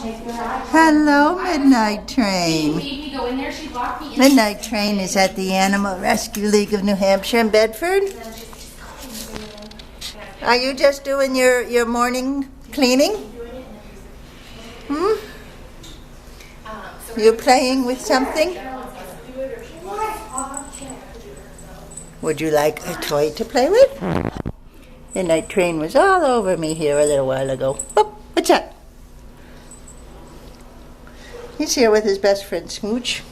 Hello, Midnight Train. She made me go in there. She locked me in. Midnight Train is at the Animal Rescue League of New Hampshire in Bedford. Are you just doing your morning cleaning? You playing with something? Would you like a toy to play with? Midnight Train was all over me here a little while ago. Oh, what's that? He's here with his best friend Smooch.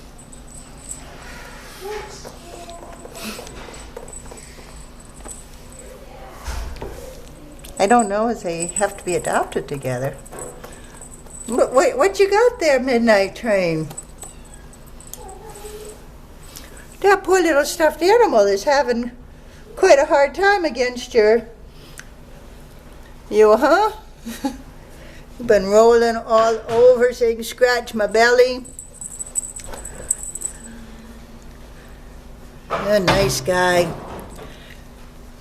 I don't know if they have to be adopted together. Wait, what you got there, Midnight Train? That poor little stuffed animal is having quite a hard time against you, huh? You've been rolling all over saying, scratch my belly. You're a nice guy.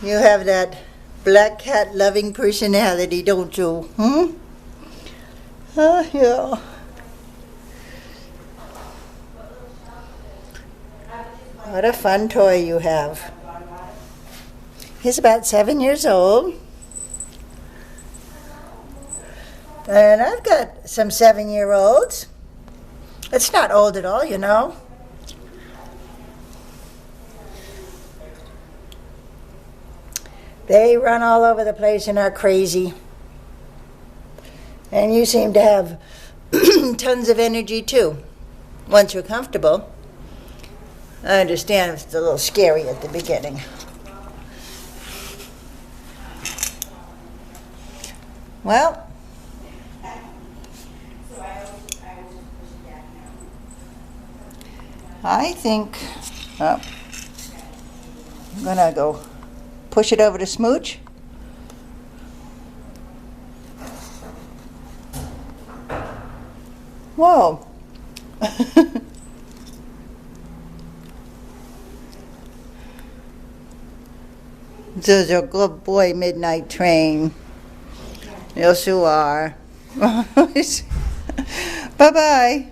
You have that black cat loving personality, don't you? Yeah. What a fun toy you have. He's about 7 years old. And I've got some 7-year-olds. It's not old at all, you know. They run all over the place and are crazy. And you seem to have tons of energy too, once you're comfortable. I understand it's a little scary at the beginning. Well, I think I'm gonna go push it over to Smooch. Whoa. This is a good boy, Midnight Train. Yes, you are. Bye-bye.